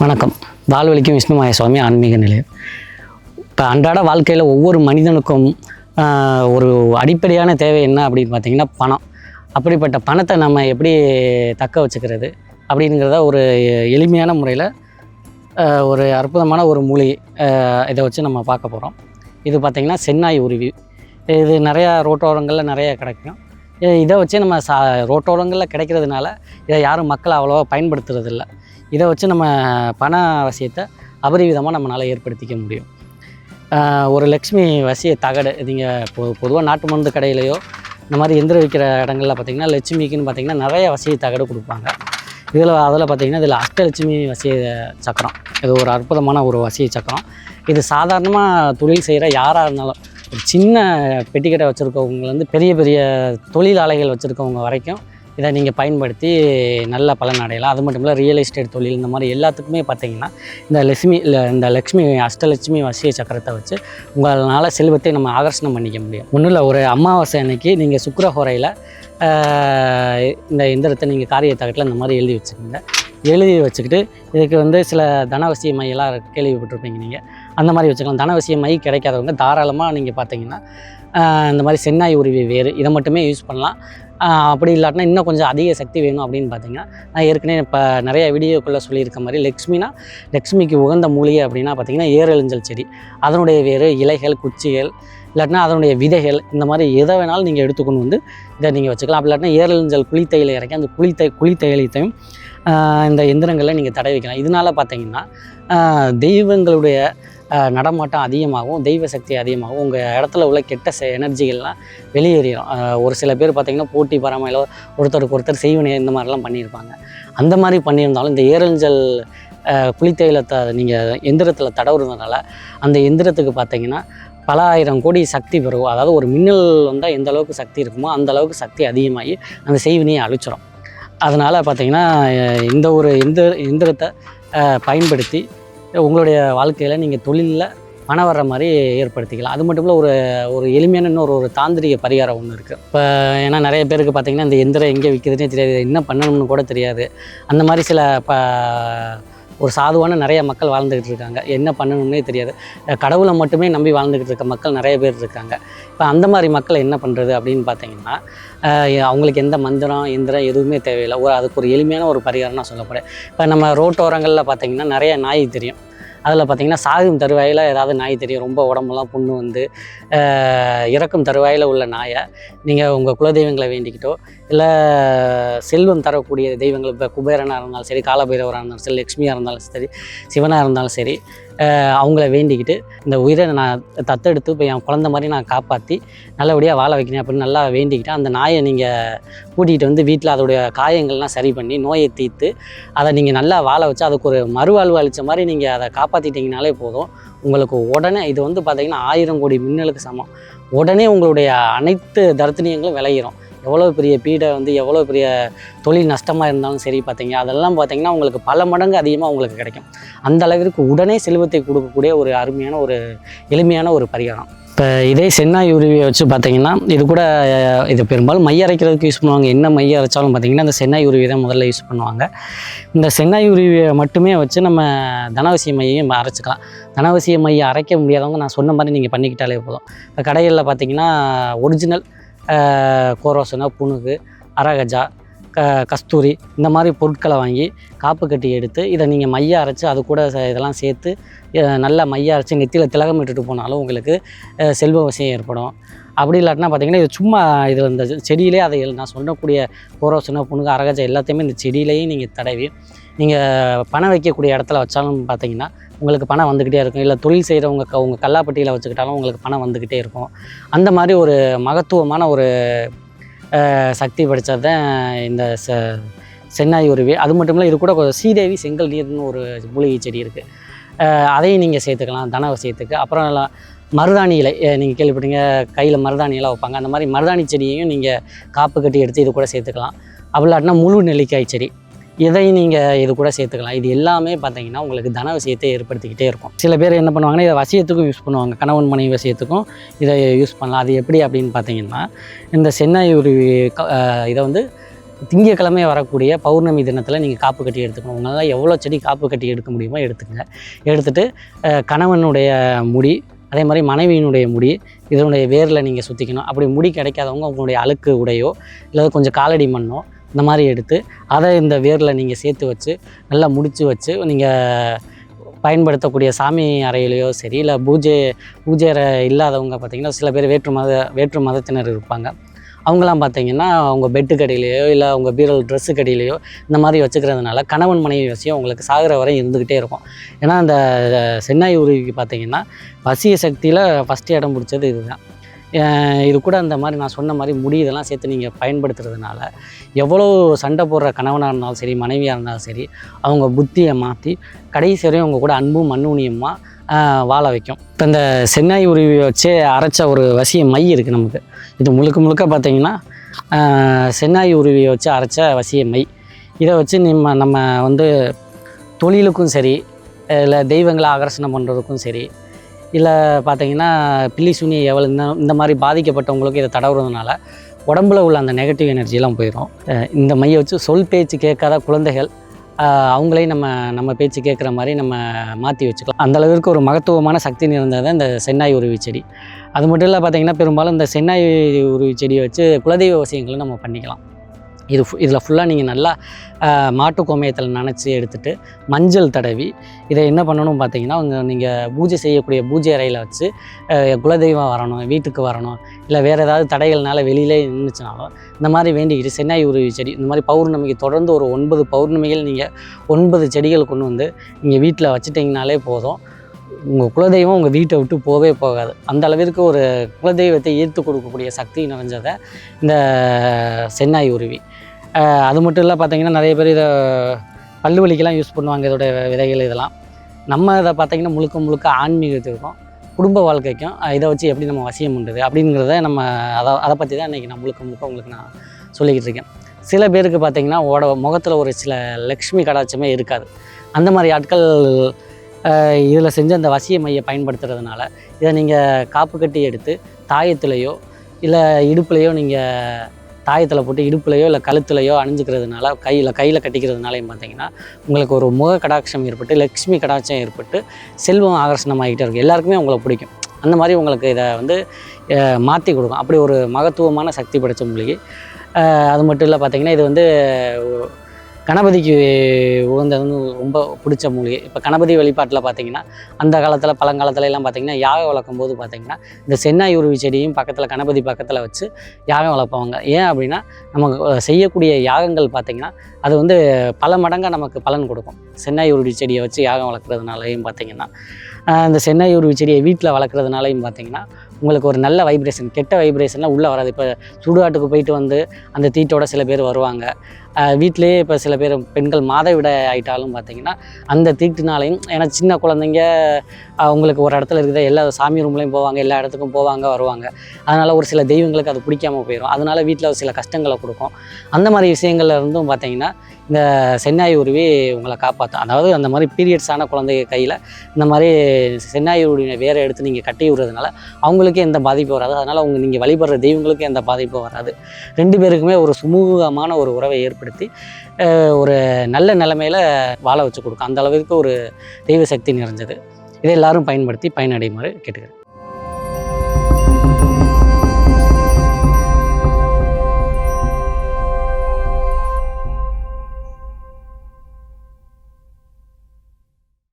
வணக்கம். வாழ்வழிக்கும் விஷ்ணுமாய சுவாமி ஆன்மீக நிலையம். இப்போ அன்றாட வாழ்க்கையில் ஒவ்வொரு மனிதனுக்கும் ஒரு அடிப்படையான தேவை என்ன அப்படின்னு பார்த்தீங்கன்னா பணம். அப்படிப்பட்ட பணத்தை நம்ம எப்படி தக்க வச்சுக்கிறது அப்படிங்கிறத ஒரு எளிமையான முறையில் ஒரு அற்புதமான ஒரு மூலிகை இதை வச்சு நம்ம பார்க்க போகிறோம். இது பார்த்திங்கன்னா சென்னாய் உருவி. இது நிறையா ரோட்டோரங்களில் நிறைய கிடைக்கும். இதை வச்சு நம்ம ரோட்டோரங்களில் கிடைக்கிறதுனால இதை யாரும் மக்கள் அவ்வளோவா பயன்படுத்துறதில்லை. இதை வச்சு நம்ம பண அவசியத்தை அபரிவிதமாக நம்மளால் ஏற்படுத்திக்க முடியும். ஒரு லக்ஷ்மி வசிய தகடு நீங்கள் பொதுவாக நாட்டு மருந்து கடையிலையோ இந்த மாதிரி எந்திர விற்கிற இடங்களில் பார்த்திங்கன்னா லட்சுமிக்குன்னு பார்த்திங்கன்னா நிறைய வசிய தகடு கொடுப்பாங்க. அதில் பார்த்திங்கன்னா இதில் அஷ்டலட்சுமி வசிய சக்கரம், இது ஒரு அற்புதமான ஒரு வசிய சக்கரம். இது சாதாரணமாக தொழில் செய்கிற யாராக இருந்தாலும், ஒரு சின்ன பெட்டிக்கடை வச்சுருக்கவங்கலேருந்து பெரிய பெரிய தொழிலாளிகள் வச்சுருக்கவங்க வரைக்கும் இதை நீங்கள் பயன்படுத்தி நல்ல பலன் அடையலாம். அது மட்டும் இல்லை, ரியல் எஸ்டேட் தொழில் இந்த மாதிரி எல்லாத்துக்குமே பார்த்திங்கன்னா இந்த லக்ஷ்மி அஷ்டலட்சுமி வசிய சக்கரத்தை வச்சு உங்களால் செல்வத்தை நம்ம ஆகர்ஷணம் பண்ணிக்க முடியும். ஒன்றும் இல்லை, ஒரு அமாவாசை அன்னைக்கு நீங்கள் சுக்கிரஹோரையில் இந்த எந்திரத்தை நீங்கள் காரியத்தகட்டில் இந்த மாதிரி எழுதி வச்சுக்கிட்டு இதுக்கு சில தனவசிய மையெல்லாம் கேள்விப்பட்டிருப்பீங்க. நீங்கள் அந்த மாதிரி வச்சுக்கலாம். தனவசிய மை கிடைக்காதவங்க தாராளமாக நீங்கள் பார்த்தீங்கன்னா இந்த மாதிரி சென்னாய் உருவி வேறு இதை மட்டுமே யூஸ் பண்ணலாம். அப்படி இல்லாட்டினா இன்னும் கொஞ்சம் அதிக சக்தி வேணும் அப்படின்னு பார்த்தீங்கன்னா, நான் ஏற்கனவே இப்போ நிறைய வீடியோக்குள்ளே சொல்லியிருக்க மாதிரி லக்ஷ்மிக்கு உகந்த மூலிகை அப்படின்னா பார்த்திங்கன்னா ஏரழிஞ்சல் செடி, அதனுடைய வேறு இலைகள், குச்சிகள், இல்லாட்டினா அதனுடைய விதைகள், இந்த மாதிரி எதை வேணாலும் நீங்கள் எடுத்துக்கொண்டு இதை நீங்கள் வச்சுக்கலாம். அப்படி இல்லாட்டினா ஏரழிஞ்சல் குளித்தையில் இறக்கி அந்த குளித்தையிலையும் இந்த எந்திரங்களில் நீங்கள் தடவிக்கலாம். இதனால் பார்த்திங்கன்னா தெய்வங்களுடைய நடமாட்டம் அதிகமாகவும் தெய்வ சக்தி அதிகமாகவும் உங்கள் இடத்துல உள்ள கெட்ட எனர்ஜிகள்லாம் வெளியேறிடும். ஒரு சில பேர் பார்த்திங்கன்னா போட்டி பராமையில் ஒருத்தருக்கு ஒருத்தர் செய்வனை இந்த மாதிரிலாம் பண்ணியிருப்பாங்க. அந்த மாதிரி பண்ணியிருந்தாலும் இந்த ஏரஞ்சல் குளித்தையிலத்தை நீங்கள் எந்திரத்தில் தடவுறதுனால அந்த எந்திரத்துக்கு பார்த்திங்கன்னா பல ஆயிரம் கோடி சக்தி பெறும். அதாவது ஒரு மின்னல் வந்தால் எந்த அளவுக்கு சக்தி இருக்குமோ அந்த அளவுக்கு சக்தி அதிகமாகி அந்த செய்வினையை அழிச்சிடும். அதனால் பார்த்திங்கன்னா இந்த ஒரு எந்திரத்தை பயன்படுத்தி உங்களுடைய வாழ்க்கையில் நீங்கள் தொழிலில் பணம் வர்ற மாதிரி ஏற்படுத்திக்கலாம். அது மட்டும் இல்லை, ஒரு எளிமையான இன்னொரு தாந்திரிக பரிகாரம் ஒன்று இருக்குது. இப்போ ஏன்னா நிறைய பேருக்கு பார்த்திங்கன்னா இந்த எந்திரம் எங்கே விற்கிதுன்னே தெரியாது, என்ன பண்ணணும்னு கூட தெரியாது. அந்த மாதிரி சில ஒரு சாதுவான நிறைய மக்கள் வாழ்ந்துக்கிட்டு இருக்காங்க. என்ன பண்ணணும்னே தெரியாது, கடவுளை மட்டுமே நம்பி வாழ்ந்துக்கிட்டு இருக்க மக்கள் நிறைய பேர் இருக்காங்க. இப்போ அந்த மாதிரி மக்களை என்ன பண்ணுறது அப்படின்னு பார்த்தீங்கன்னா, அவங்களுக்கு எந்த மந்திரம் எந்திரம் எதுவுமே தேவையில்லை. அதுக்கு ஒரு எளிமையான ஒரு பரிகாரம் நான் சொல்லப்படுறேன். இப்போ நம்ம ரோட்டோரங்களில் பார்த்திங்கன்னா நிறைய நாய் தெரியும். அதில் பார்த்திங்கன்னா சாகும் தருவாயில் ஏதாவது நாய் தெரியும், ரொம்ப உடம்பெல்லாம் புண்ணு இறக்கும் தருவாயில் உள்ள நாயை நீங்கள் உங்கள் குலதெய்வங்களை வேண்டிக்கிட்டோ, இல்லை செல்வம் தரக்கூடிய தெய்வங்கள், இப்போ குபேரனாக இருந்தாலும் சரி, காலபைரவராக இருந்தாலும் சரி, லக்ஷ்மியாக இருந்தாலும் சரி, சிவனாக இருந்தாலும் சரி, அவங்கள வேண்டிக்கிட்டு இந்த உயிரை நான் தத்தெடுத்து இப்போ என் குழந்த மாதிரி நான் காப்பாற்றி நல்லபடியாக வாழ வைக்கிறேன் அப்படின்னு நல்லா வேண்டிக்கிட்டு அந்த நாயை நீங்கள் கூட்டிகிட்டு வீட்டில் அதோடைய காயங்கள்லாம் சரி பண்ணி நோயை தீர்த்து அதை நீங்கள் நல்லா வாழ வச்சு அதுக்கு ஒரு மறுவாழ்வு அளித்த மாதிரி நீங்கள் அதை காப்பாற்றிட்டீங்கனாலே போதும். உங்களுக்கு உடனே இது பார்த்திங்கன்னா 1000 கோடி மின்னலுக்கு சமம். உடனே உங்களுடைய அனைத்து தர்த்தனியங்களும் விளையிடும். எவ்வளோ பெரிய பீடை எவ்வளோ பெரிய தொழில் நஷ்டமாக இருந்தாலும் சரி பார்த்திங்க, அதெல்லாம் பார்த்திங்கன்னா உங்களுக்கு பல மடங்கு அதிகமாக உங்களுக்கு கிடைக்கும். அந்த அளவிற்கு உடனே செல்வத்தை கொடுக்கக்கூடிய ஒரு அருமையான ஒரு எளிமையான ஒரு பரிகாரம். இப்போ இதே சென்னாய் உருவியை வச்சு பார்த்திங்கன்னா இது பெரும்பாலும் மைய அரைக்கிறதுக்கு யூஸ் பண்ணுவாங்க. என்ன மைய அரைச்சாலும் பார்த்திங்கன்னா இந்த சென்னாய் உருவி தான் முதல்ல யூஸ் பண்ணுவாங்க. இந்த சென்னாய் உருவியை மட்டுமே வச்சு நம்ம தனவசிய மையையும் அரைச்சிக்கலாம். தனவசிய மையை அரைக்க முடியாதவங்க நான் சொன்ன மாதிரி நீங்கள் பண்ணிக்கிட்டாலே போதும். இப்போ கடைகளில் பார்த்திங்கன்னா ஒரிஜினல் கோரோசனை, புணுகு, அரகஜா, கஸ்தூரி இந்த மாதிரி பொருட்களை வாங்கி காப்பு கட்டி எடுத்து இதை நீங்கள் மைய அரைச்சி அது கூட இதெல்லாம் சேர்த்து நல்லா மைய அரைச்சி நெத்தியில் திலகம் இட்டுட்டு போனாலும் உங்களுக்கு செல்வ வசியம் ஏற்படும். அப்படி இல்லாட்டினா பார்த்திங்கன்னா இது சும்மா இந்த செடியிலே அதை நான் சொல்லக்கூடிய கோரோசனை, புணுகு, அரகஜா எல்லாத்தையுமே இந்த செடியிலையும் நீங்கள் தடவி நீங்கள் பணம் வைக்கக்கூடிய இடத்துல வச்சாலும் பார்த்திங்கன்னா உங்களுக்கு பணம் வந்துக்கிட்டே இருக்கும். இல்லை தொழில் செய்கிறவங்க உங்கள் கல்லாப்பட்டியில் வச்சுக்கிட்டாலும் உங்களுக்கு பணம் வந்துக்கிட்டே இருக்கும். அந்த மாதிரி ஒரு மகத்துவமான ஒரு சக்தி படைத்தது தான் இந்த சென்னாய் உருவி. அது மட்டும் இல்லை, இது கூட சீதேவி செங்கல் நீர்னு ஒரு மூலிகை செடி இருக்குது. அதையும் நீங்கள் சேர்த்துக்கலாம் தனவசியத்துக்கு. அப்புறம் மருதாணி இலை நீங்கள் கேள்விப்பட்டீங்க, கையில் மருதாணி இலை வைப்பாங்க. அந்த மாதிரி மருதாணி செடியையும் நீங்கள் காப்பு கட்டி எடுத்து இது கூட சேர்த்துக்கலாம். அப்படி இல்லாட்டினா முழு நெல்லிக்காய் செடி, இதையும் நீங்கள் இது கூட சேர்த்துக்கலாம். இது எல்லாமே பார்த்திங்கன்னா உங்களுக்கு தன விஷயத்தை ஏற்படுத்திக்கிட்டே இருக்கும். சில பேர் என்ன பண்ணுவாங்கன்னா இதை வசியத்துக்கும் யூஸ் பண்ணுவாங்க, கணவன் மனைவி வசியத்துக்கும் இதை யூஸ் பண்ணலாம். அது எப்படி அப்படின்னு பார்த்தீங்கன்னா, இந்த சென்னாய் உருவி இதை திங்கக்கிழமை வரக்கூடிய பௌர்ணமி தினத்தில் நீங்கள் காப்பு கட்டி எடுத்துக்கணும். உங்களால் எவ்வளோ செடி காப்பு கட்டி எடுக்க முடியுமோ எடுத்துக்கங்க. எடுத்துகிட்டு கணவனுடைய முடி, அதே மாதிரி மனைவியினுடைய முடி, இதனுடைய வேரில் நீங்கள் சுற்றிக்கணும். அப்படி முடி கிடைக்காதவங்க உங்களுடைய அழுக்கு உடையோ இல்லை கொஞ்சம் காலடி மண்ணோ இந்த மாதிரி எடுத்து அதை இந்த வேரில் நீங்கள் சேர்த்து வச்சு நல்லா முடித்து வச்சு நீங்கள் பயன்படுத்தக்கூடிய சாமி அறையிலையோ சரி, இல்லை பூஜை அறை இல்லாதவங்க பார்த்திங்கன்னா சில பேர் வேற்று மதத்தினர் இருப்பாங்க. அவங்களாம் பார்த்திங்கன்னா அவங்க பெட்டுக்கு அடியிலையோ இல்லை அவங்க பீரல் ட்ரெஸ்ஸுக்கு அடியிலையோ இந்த மாதிரி வச்சுக்கிறதுனால கணவன் மனைவி விஷயம் உங்களுக்கு சாகிற வரை இருந்துக்கிட்டே இருக்கும். ஏன்னா அந்த சென்னாய் உருவிக்கு பார்த்திங்கன்னா வசிய சக்தியில் ஃபஸ்ட்டு இடம் பிடிச்சது இதுதான். இது கூட அந்த மாதிரி நான் சொன்ன மாதிரி முடி இதெல்லாம் சேர்த்து நீங்கள் பயன்படுத்துறதுனால எவ்வளோ சண்டை போடுற கணவனாக இருந்தாலும் சரி, மனைவியாக இருந்தாலும் சரி, அவங்க புத்தியை மாற்றி கடைசி வரையும் அவங்க கூட அன்பும் மண்ணுணியமாக வாழ வைக்கும். இப்போ இந்த சென்னாய் உருவி வச்சு அரைச்ச ஒரு வசிய மை இருக்குது நமக்கு. இது முழுக்க பார்த்திங்கன்னா சென்னாய் உருவியை வச்சு அரைச்ச வசிய மை. இதை வச்சு நம்ம வந்து தொழிலுக்கும் சரி, இல்லை தெய்வங்களை ஆகர்ஷணம் பண்ணுறதுக்கும் சரி, இல்லை பார்த்திங்கன்னா பில்லி சூனி இந்த மாதிரி பாதிக்கப்பட்டவங்களுக்கு இதை தடவுறதுனால உடம்புல உள்ள அந்த நெகட்டிவ் எனர்ஜிலாம் போயிடும். இந்த மையை வச்சு சொல் பேச்சு கேட்காத குழந்தைகள் அவங்களையும் நம்ம பேச்சு கேட்குற மாதிரி நம்ம மாற்றி வச்சுக்கலாம். அந்தளவிற்கு ஒரு மகத்துவமான சக்தி நிறைந்தது இந்த சென்னாய் உருவி செடி. அது மட்டும் இல்லை பார்த்திங்கன்னா பெரும்பாலும் இந்த சென்னாய் உருவி செடியை வச்சு குலதெய்வ விஷயங்களும் நம்ம பண்ணிக்கலாம். இதில் ஃபுல்லாக நீங்கள் நல்லா மாட்டு கோமியத்தில் நனைச்சி எடுத்துகிட்டு மஞ்சள் தடவி இதை என்ன பண்ணணும் பார்த்திங்கன்னா, நீங்கள் பூஜை செய்யக்கூடிய பூஜை அறையில் வச்சு குலதெய்வம் வரணும், வீட்டுக்கு வரணும், இல்லை வேறு ஏதாவது தடைகள்னால வெளியிலே நின்றுச்சுனாலும் இந்த மாதிரி வேண்டிக்கிட்டு சென்னாய் உருவி செடி இந்த மாதிரி பௌர்ணமிக்கு தொடர்ந்து ஒரு 9 பௌர்ணமிகள் நீங்கள் 9 செடிகள் கொண்டு வந்து நீங்கள் வீட்டில் வச்சுட்டிங்கனாலே போதும். உங்கள் குலதெய்வம் உங்கள் வீட்டை விட்டு போகவே போகாது. அந்த அளவிற்கு ஒரு குலதெய்வத்தை ஈர்த்து கொடுக்கக்கூடிய சக்தி நிறைஞ்சதை இந்த சென்னாய் உருவி. அது மட்டும் இல்லை பார்த்திங்கன்னா நிறைய பேர் இதை பல்லு வலிக்கெல்லாம் யூஸ் பண்ணுவாங்க. இதோட விதைகள் இதெல்லாம் நம்ம இதை பார்த்திங்கன்னா முழுக்க ஆன்மீகத்திற்கும் குடும்ப வாழ்க்கைக்கும் இதை வச்சு எப்படி நம்ம வசியம் பண்ணுறது அப்படிங்கிறத நம்ம அதை பற்றி தான் இன்றைக்கி நான் முழுக்க உங்களுக்கு நான் சொல்லிக்கிட்டு இருக்கேன். சில பேருக்கு பார்த்திங்கன்னா முகத்தில் ஒரு சில லக்ஷ்மி கடாட்சமே இருக்காது. அந்த மாதிரி ஆட்கள் இதில் செஞ்ச அந்த வசிய மையை பயன்படுத்துறதுனால இதை நீங்கள் காப்பு கட்டி எடுத்து தாயத்துலேயோ இல்லை இடுப்புலையோ நீங்கள் தாயத்தில் போட்டு இடுப்புலையோ இல்லை கழுத்துலையோ அணிஞ்சிக்கிறதுனால கையில் கட்டிக்கிறதுனாலையும் பார்த்திங்கன்னா உங்களுக்கு ஒரு முக கடாட்சம் ஏற்பட்டு லக்ஷ்மி கடாட்சம் ஏற்பட்டு செல்வம் ஆகர்ஷணமாகிட்டே இருக்கும். எல்லாருக்குமே உங்களை பிடிக்கும். அந்த மாதிரி உங்களுக்கு இதை வந்து மாற்றி கொடுக்கும். அப்படி ஒரு மகத்துவமான சக்தி படைத்த மூலிகை. அது மட்டும் இல்லை பார்த்திங்கன்னா இது வந்து கணபதிக்கு உகந்தது ரொம்ப பிடிச்ச மூலிகை. இப்போ கணபதி வழிபாட்டில் பார்த்திங்கன்னா அந்த காலத்தில் பழங்காலத்துல எல்லாம் பார்த்திங்கன்னா யாகம் வளர்க்கும் போது பார்த்திங்கன்னா இந்த சென்னாய் உருவி செடியும் பக்கத்தில் கணபதி பக்கத்தில் வச்சு யாகம் வளர்ப்பாங்க. ஏன் அப்படின்னா நமக்கு செய்யக்கூடிய யாகங்கள் பார்த்திங்கன்னா அது வந்து பல மடங்காக நமக்கு பலன் கொடுக்கும். சென்னாய் உருவி செடியை வச்சு யாகம் வளர்க்குறதுனாலையும் பார்த்திங்கன்னா இந்த சென்னாய் உருவி செடியை வீட்டில் வளர்க்குறதுனாலையும் பார்த்திங்கன்னா உங்களுக்கு ஒரு நல்ல வைப்ரேஷன், கெட்ட வைப்ரேஷன்லாம் உள்ளே வராது. இப்போ சுடுகாட்டுக்கு போயிட்டு வந்து அந்த தீட்டோட சில பேர் வருவாங்க. வீட்டிலேயே இப்போ சில பேர் பெண்கள் மாதவிடாய் ஆகிட்டாலும் பார்த்திங்கன்னா அந்த தீட்டுனாலையும், ஏன்னா சின்ன குழந்தைங்க அவங்களுக்கு ஒரு இடத்துல இருக்குது, எல்லா சாமி ரூம்லேயும் போவாங்க, எல்லா இடத்துக்கும் போவாங்க வருவாங்க. அதனால் ஒரு சில தெய்வங்களுக்கு அது பிடிக்காமல் போயிடும். அதனால் வீட்டில் சில கஷ்டங்களை கொடுக்கும். அந்த மாதிரி விஷயங்கள்ல இருந்தும் பார்த்திங்கன்னா இந்த சென்னாய் உருவி உங்களை காப்பாற்றும். அதாவது அந்த மாதிரி பீரியட்ஸான குழந்தைங்க கையில் இந்த மாதிரி சென்னாய் உருவினை வேறு எடுத்து நீங்கள் கட்டி விடுறதுனால அவங்களுக்கே எந்த பாதிப்பும் வராது. அதனால் நீங்கள் வழிபடுற தெய்வங்களுக்கும் எந்த பாதிப்பும் வராது. 2 பேருக்குமே ஒரு சுமூகமான ஒரு உறவை ஏற்படுத்தி ஒரு நல்ல நிலைமையில் வாழ வச்சு கொடுக்கும். அந்த அளவுக்கு ஒரு தெய்வ சக்தி நிறைஞ்சது. இதை எல்லாரும் பயன்படுத்தி பயனடையுமாறு கேட்டுக்கிறேன்.